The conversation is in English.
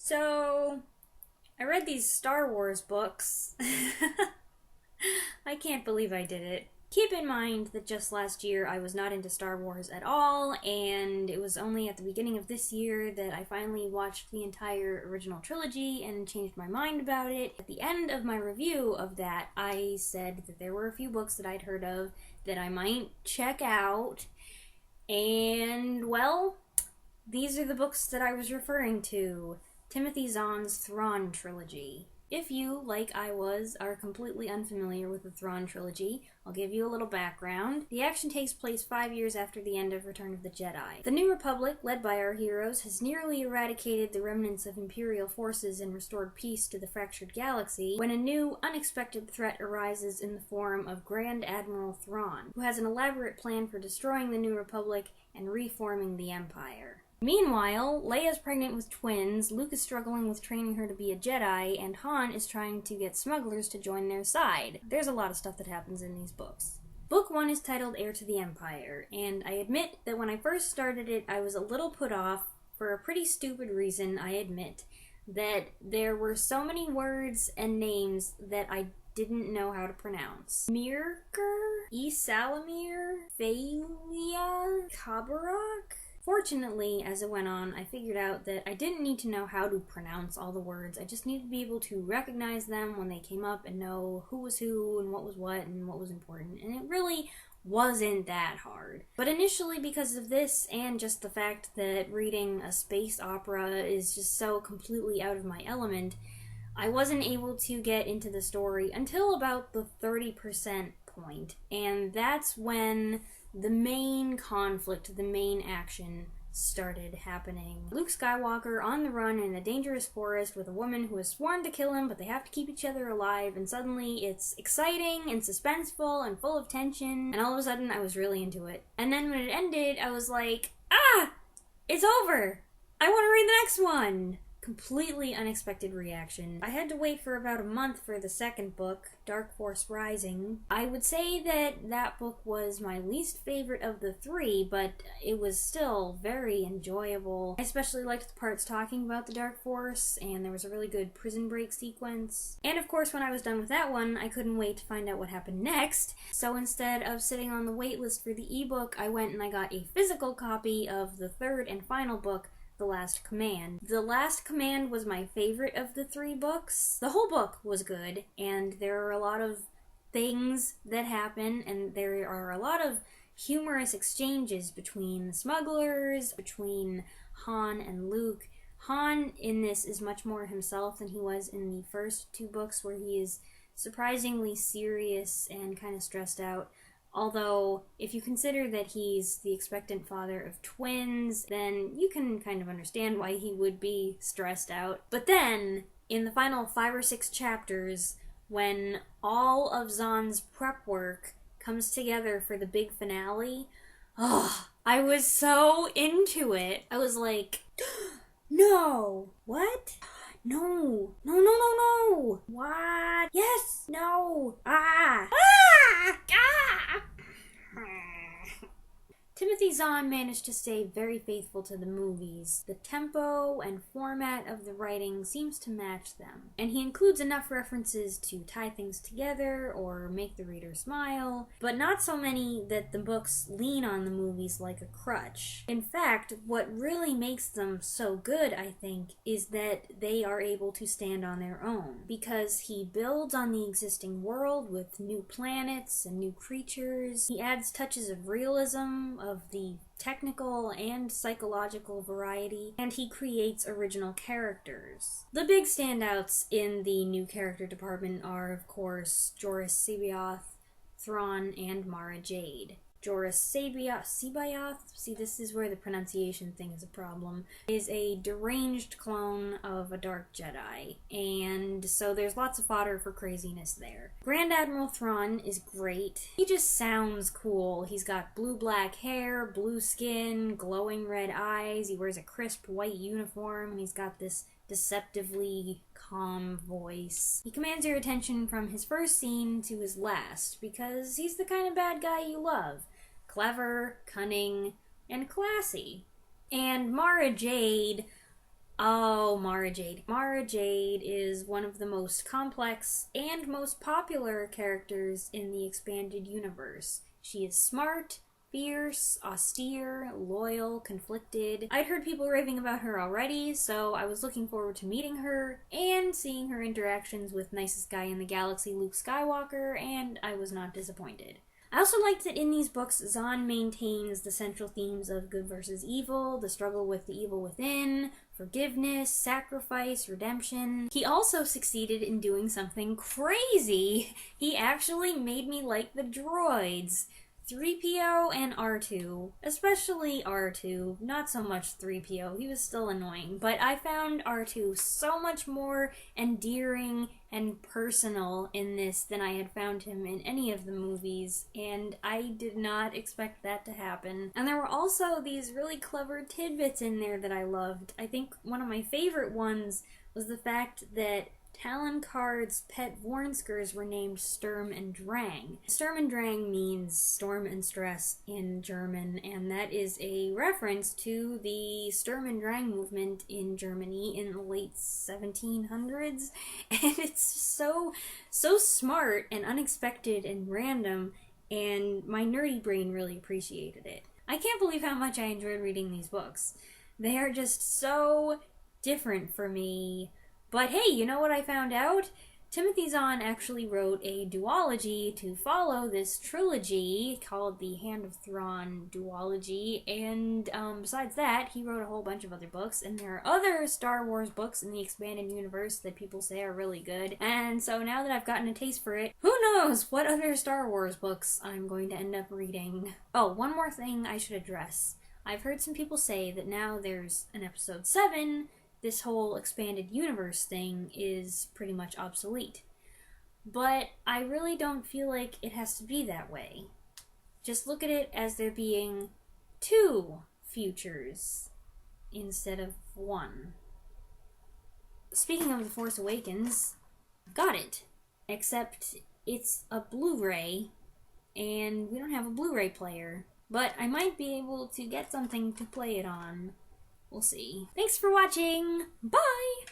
So, I read these Star Wars books. I can't believe I did it. Keep in mind that just last year I was not into Star Wars at all, and it was only at the beginning of this year that I finally watched the entire original trilogy and changed my mind about it. At the end of my review of that, I said that there were a few books that I'd heard of that I might check out, and, well, these are the books that I was referring to. Timothy Zahn's Thrawn Trilogy. If you, like I was, are completely unfamiliar with the Thrawn Trilogy, I'll give you a little background. The action takes place 5 years after the end of Return of the Jedi. The New Republic, led by our heroes, has nearly eradicated the remnants of Imperial forces and restored peace to the fractured galaxy when a new, unexpected threat arises in the form of Grand Admiral Thrawn, who has an elaborate plan for destroying the New Republic and reforming the Empire. Meanwhile, Leia's pregnant with twins, Luke is struggling with training her to be a Jedi, and Han is trying to get smugglers to join their side. There's a lot of stuff that happens in these books. Book 1 is titled Heir to the Empire, and I admit that when I first started it, I was a little put off, for a pretty stupid reason, I admit, that there were so many words and names that I didn't know how to pronounce. Mirker? Isalamir? Phalia? Kabarak? Fortunately, as it went on, I figured out that I didn't need to know how to pronounce all the words. I just needed to be able to recognize them when they came up and know who was who and what was important. And it really wasn't that hard. But initially, because of this and just the fact that reading a space opera is just so completely out of my element, I wasn't able to get into the story until about the 30% point. And that's when the main conflict, the main action started happening. Luke Skywalker on the run in a dangerous forest with a woman who has sworn to kill him, but they have to keep each other alive, and suddenly it's exciting and suspenseful and full of tension, and all of a sudden I was really into it. And then when it ended, I was like, it's over! I want to read the next one! Completely unexpected reaction. I had to wait for about a month for the second book, Dark Force Rising. I would say that that book was my least favorite of the three, but it was still very enjoyable. I especially liked the parts talking about the Dark Force, and there was a really good prison break sequence. And of course, when I was done with that one, I couldn't wait to find out what happened next. So instead of sitting on the waitlist for the ebook, I went and I got a physical copy of the third and final book, The Last Command. The Last Command was my favorite of the three books. The whole book was good, and there are a lot of things that happen, and there are a lot of humorous exchanges between the smugglers, between Han and Luke. Han in this is much more himself than he was in the first two books, where he is surprisingly serious and kind of stressed out. Although, if you consider that he's the expectant father of twins, then you can kind of understand why he would be stressed out. But then, in the final 5 or 6 chapters, when all of Zahn's prep work comes together for the big finale, I was so into it. I was like, no! What? No! No, no, no, no! What? Yes! No! Ah! Timothy Zahn managed to stay very faithful to the movies. The tempo and format of the writing seems to match them. And he includes enough references to tie things together or make the reader smile, but not so many that the books lean on the movies like a crutch. In fact, what really makes them so good, I think, is that they are able to stand on their own. Because he builds on the existing world with new planets and new creatures. He adds touches of realism, of the technical and psychological variety, and he creates original characters. The big standouts in the new character department are, of course, Joruus C'baoth, Thrawn, and Mara Jade. Joruus C'baoth, see, this is where the pronunciation thing is a problem, is a deranged clone of a Dark Jedi, and so there's lots of fodder for craziness there. Grand Admiral Thrawn is great. He just sounds cool. He's got blue-black hair, blue skin, glowing red eyes, he wears a crisp white uniform, and he's got this deceptively calm voice. He commands your attention from his first scene to his last, because he's the kind of bad guy you love. Clever, cunning, and classy. And Mara Jade, Oh, Mara Jade. Mara Jade is one of the most complex and most popular characters in the expanded universe. She is smart, fierce, austere, loyal, conflicted. I'd heard people raving about her already, so I was looking forward to meeting her and seeing her interactions with nicest guy in the galaxy, Luke Skywalker, and I was not disappointed. I also liked that in these books, Zahn maintains the central themes of good versus evil, the struggle with the evil within, forgiveness, sacrifice, redemption. He also succeeded in doing something crazy. He actually made me like the droids. 3PO and R2, especially R2, not so much 3PO, he was still annoying, but I found R2 so much more endearing and personal in this than I had found him in any of the movies, and I did not expect that to happen. And there were also these really clever tidbits in there that I loved. I think one of my favorite ones was the fact that Talon Karrde's pet Vornskers were named Sturm and Drang. Sturm and Drang means storm and stress in German, and that is a reference to the Sturm and Drang movement in Germany in the late 1700s. And it's so smart and unexpected and random, and my nerdy brain really appreciated it. I can't believe how much I enjoyed reading these books. They are just so different for me. But hey, you know what I found out? Timothy Zahn actually wrote a duology to follow this trilogy called the Hand of Thrawn duology, and besides that, he wrote a whole bunch of other books, and there are other Star Wars books in the expanded universe that people say are really good, and so now that I've gotten a taste for it, who knows what other Star Wars books I'm going to end up reading. Oh, one more thing I should address. I've heard some people say that now there's an episode 7, this whole expanded universe thing is pretty much obsolete. But I really don't feel like it has to be that way. Just look at it as there being 2 futures instead of 1. Speaking of The Force Awakens, got it. Except it's a Blu-ray, and we don't have a Blu-ray player. But I might be able to get something to play it on. We'll see. Thanks for watching! Bye!